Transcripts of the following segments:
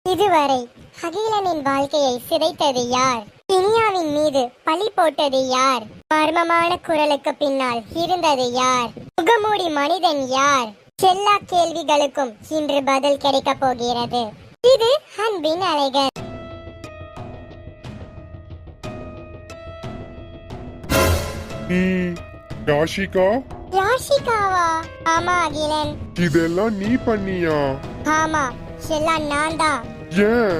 இதுவரை அகிலனின் வாழ்க்கையை சிதைத்தது யார்? இனியாவின் மீது பழி போட்டது யார்? மர்மமான குரலுக்கு பின்னால் இருந்தது யார்? முகமூடி மனிதன் யார்? எல்லா கேள்விகளுக்கும் இன்று பதில் கிடைக்க போகிறது. இது அன்பின் அலைகள். யாஷிகா, யாஷிகாவா? ஆமா அகிலன். இதெல்லாம் நீ பண்ணியா? ஆமா, எல்லாம் நான் தான். ஏன்?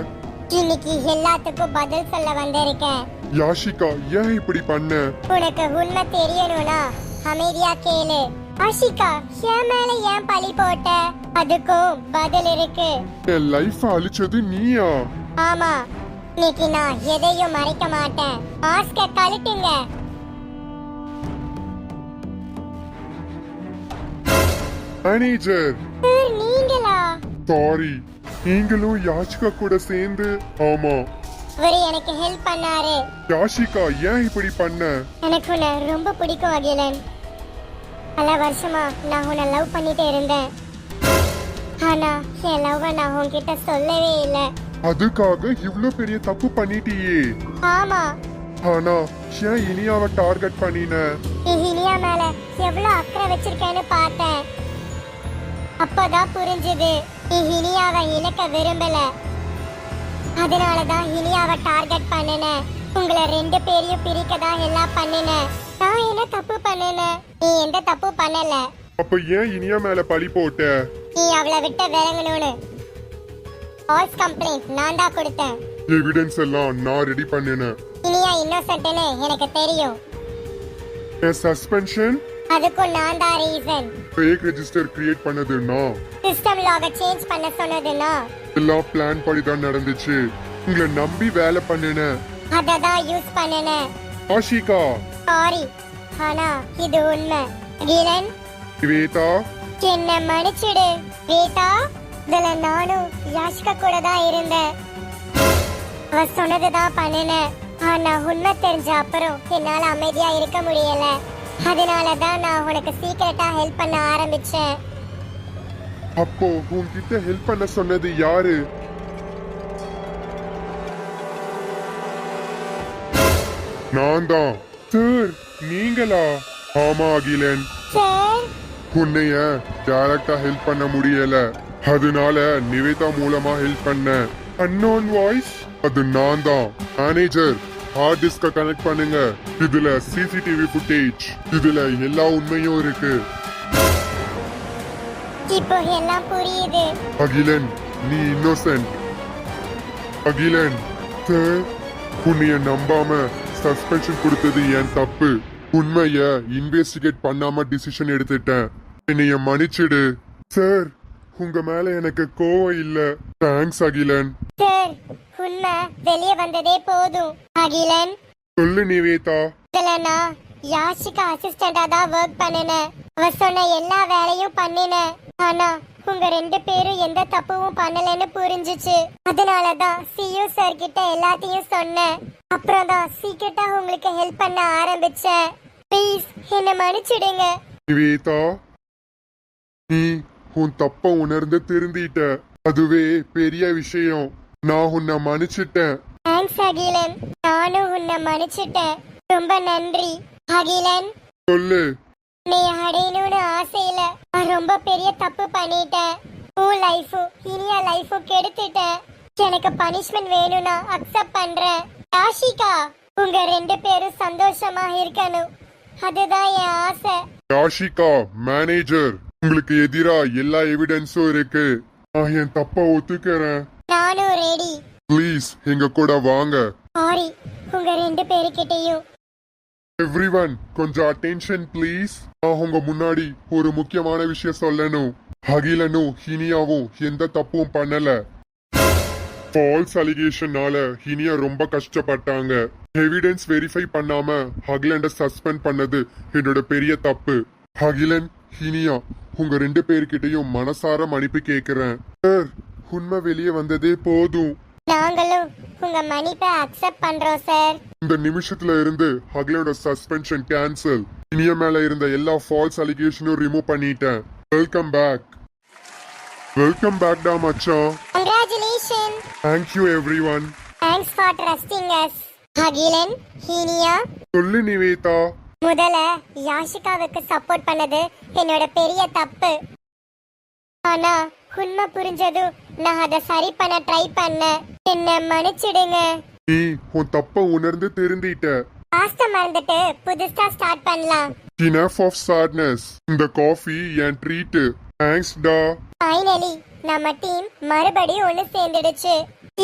இன்னைக்கு எல்லாத்துக்கும் பதில் சொல்ல வந்திருக்கேன். யாஷிகா, ஏன் இப்படி பண்ண? உனக்கு உண்மை தெரியணும்னா அமைதியா கேளு. ஆஷிகா, என் மேல ஏன் பழி போட்ட? அதுக்கும் பதில் இருக்கு. என் லைஃப் அழிச்சது நீயா? ஆமா, இன்னைக்கு நான் எதையும் மறைக்க மாட்டேன். மாஸ்க கழட்டுங்க. மேனேஜர், நீங்களா? சாரி. நீங்களும் யாஷிகா கூட சேர்ந்து? ஆமா. அவரு எனக்கு ஹெல்ப் பண்ணாரு. யாஷிகா, ஏன் இப்படி பண்ண? எனக்கு உன்னை ரொம்ப பிடிக்கும் அகிலன். பல வருஷமா நான் உன்னை லவ் பண்ணிட்டே இருந்தேன். ஆனா என் லவ் நான் உன்கிட்ட சொல்லவே இல்லை. அதுக்காக இவ்ளோ பெரிய தப்பு பண்ணிட்டியே. ஆமா. ஆனா ஏன் இனியாவை டார்கெட் பண்ணின? நீ இனியா மேல எவ்வளவு அக்கறை வச்சிருக்கேன்னு பார்த்தேன். அப்பதான் புரிஞ்சுது நீ இனியாவை இழக்க விரும்பல. அதனாலதான் இனியாவை டார்கெட் பண்ணினேன். உங்களை ரெண்டு பேரையும் பிரிக்க தான் எல்லாம் பண்ணினேன். நான் என்ன தப்பு பண்ணினேன்? நீ எந்த தப்பு பண்ணல. அப்ப ஏன் இனியா மேல பழி போட்ட? நீ அவளை விட்டு விலகணும்னு ஃபால்ஸ் கம்ப்ளைண்ட் நான் தான் கொடுத்தேன். எவிடன்ஸ் எல்லாம் நான் ரெடி பண்ணினேன். இனியா இன்னோசென்ட்னு எனக்கு தெரியும். சஸ்பென்ஷன் அதுக்கும் நான் தான் ரீசன். ஃபேக் ரெஜிஸ்டர் கிரியேட் பண்ணது நான். சிஸ்டம் லாக சேஞ்ச் பண்ண சொன்னது நான். எல்லாம் பிளான் படி தான் நடந்துச்சு. உங்களை நம்பி வேலை பண்ணினேன். அததான் யூஸ் பண்ணினேன். ஆஷிகா, சாரி. ஆனா இது உண்மை. அகிலன், ஸ்வேதா, என்ன மன்னிச்சிடு. வேதா, இதுல நானும் யாஷிகா கூட தான் இருந்தேன். அவ சொன்னதுதான் பண்ணினேன். ஆனா உண்மை தெரிஞ்ச அப்புறம் என்னால அமைதியா இருக்க முடியல. அதனாலதான் நான் உனக்கு சீக்கிரட்டா ஹெல்ப் பண்ண ஆரம்பிச்சேன். அப்போ உன்கிட்ட ஹெல்ப் பண்ண சொன்னது யாரு? நான் தான். சார், நீங்களா? ஆமா அகிலன். சார், உன்னைய டைரக்டா ஹெல்ப் பண்ண முடியல. அதனால நிவேதா மூலமா ஹெல்ப் பண்ண. அன்னோன் வாய்ஸ், அது நான் தான். மேனேஜர், ஹார்ட் டிஸ்க கனெக்ட் பண்ணுங்க. இதுல சிசிடிவி ஃபுட்டேஜ், இதுல எல்லா உண்மையும் இருக்கு. இப்போ எல்லாம் புரியுது. அகிலன், நீ இன்னோசென்ட். அகிலன், சார், உன்னைய நம்பாம சஸ்பென்ஷன் கொடுத்தது என் தப்பு. உண்மைய இன்வெஸ்டிகேட் பண்ணாம டிசிஷன் எடுத்துட்டேன். என்னைய மன்னிச்சிடு. சார், உங்க மேல எனக்கு கோவம் இல்ல. தேங்க்ஸ் அகிலன். சார், உண்மை வெளியே வந்ததே போதும். அகிலன், சொல்லு நிவேதா. இதுல நான் யாஷிகா அசிஸ்டண்டா தான் ஒர்க் பண்ணினேன். அவ சொன்ன எல்லா வேலையும் பண்ணினேன். ஆனா உங்க ரெண்டு பேரும் எந்த தப்பும் பண்ணலன்னு புரிஞ்சுச்சு. அதனாலதான் சியூ சார் கிட்ட எல்லாத்தையும் சொன்னேன். அப்புறம் தான் சீக்கிரட்டா உங்களுக்கு ஹெல்ப் பண்ண ஆரம்பிச்சேன். ப்ளீஸ் என்ன மன்னிச்சிடுங்க. நிவேதா, நீ உன் தப்ப உணர்ந்து திருந்திட்ட. அதுவே பெரிய விஷயம். நான் உன்னை மன்னிச்சிட்டேன். தேங்க்ஸ் அகிலன். நானும் உன்னை மன்னிச்சிட்டேன். ரொம்ப நன்றி அகிலன். சொல்லு. நீ அடையணும்னு ஆசையில நான் ரொம்ப பெரிய தப்பு பண்ணிட்டேன். உன் லைஃபும் இனியா லைஃபும் கெடுத்துட்டேன். எனக்கு பனிஷ்மெண்ட் வேணும்னா அக்செப்ட் பண்றேன். யாஷிகா, உங்க ரெண்டு பேரும் சந்தோஷமா இருக்கணும். அதுதான் என் ஆசை. யாஷிகா, மேனேஜர், உங்களுக்கு எதிரா எல்லா எவிடன்ஸும் இருக்கு. நான் என் தப்ப ஒத்துக்கிறேன். நானும் ரெடி. ப்ளீஸ் எங்க கூட வாங்க. சாரி உங்க ரெண்டு பேருக்கிட்டையும். எவ்ரிவன், கொஞ்சம் அட்டென்ஷன் ப்ளீஸ். நான் உங்க முன்னாடி ஒரு முக்கியமான விஷயம் சொல்லணும். அகிலனும் ஹினியாவும் எந்த தப்பும் பண்ணல. ஃபால்ஸ் அலிகேஷனால ஹினியா ரொம்ப கஷ்டப்பட்டாங்க. எவிடன்ஸ் வெரிஃபை பண்ணாம அகிலண்ட சஸ்பெண்ட் பண்ணது என்னோட பெரிய தப்பு. அகிலன், ஹினியா, உங்க ரெண்டு பேர்கிட்டயும் மனசார மன்னிப்பு கேக்குறேன். சார், உண்மை வெளியே வந்ததே போதும். நாங்களும் உங்க மன்னிப்பை அக்செப்ட் பண்றோம் சார். இந்த நிமிஷத்துல இருந்து அகிலோட சஸ்பென்ஷன் கேன்சல். இனிய மேல இருந்த எல்லா ஃபால்ஸ் அலிகேஷனும் ரிமூவ் பண்ணிட்டேன். Welcome back. வெல்கம் பேக் டா மச்சான். Congratulation. Thank you everyone. Thanks for trusting us. Akilan, Heeniya, சொல்லு நிவேதா. முதல்ல யாஷிகாவுக்கு சப்போர்ட் பண்ணது என்னோட பெரிய தப்பு. ஆனா உண்மை புரிஞ்சதும் நான் அதை சரி பண்ண ட்ரை பண்ணேன். என்ன மன்னிச்சிடுங்க. நீ உன் தப்ப உணர்ந்து திருந்திட்ட. பாஸ்ட மறந்துட்டு புதுசா ஸ்டார்ட் பண்ணலாம். Enough of sadness. இந்த காஃபி என் ட்ரீட். தேங்க்ஸ் டா. ஃபைனலி நம்ம டீம் மறுபடியும் ஒன்னு சேர்ந்துடுச்சு.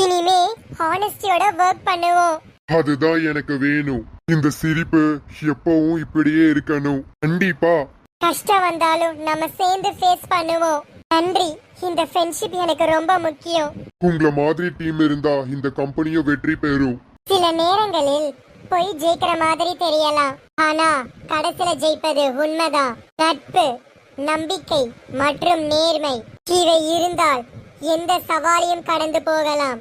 இனிமே ஹானஸ்டியோட ஒர்க் பண்ணுவோம். அதுதான் எனக்கு வேணும். இந்த சிரிப்பு எப்பவும் இப்படியே இருக்கணும். கண்டிப்பா. கஷ்டம் வந்தாலும் நம்ம சேர்ந்து ஃபேஸ் பண்ணுவோம். நன்றி. இந்த ஃப்ரெண்ட்ஷிப் எனக்கு ரொம்ப முக்கியம். உங்கள மாதிரி டீம் இருந்தா இந்த கம்பெனியும் வெற்றி பெறும். சில நேரங்களில் போய் ஜெயிக்கிற மாதிரி தெரியலாம், ஆனா கடைசில ஜெயிப்பது உண்மைதான். நட்பு, நம்பிக்கை மற்றும் நேர்மை இவை இருந்தால் எந்த சவாலையும் கடந்து போகலாம்.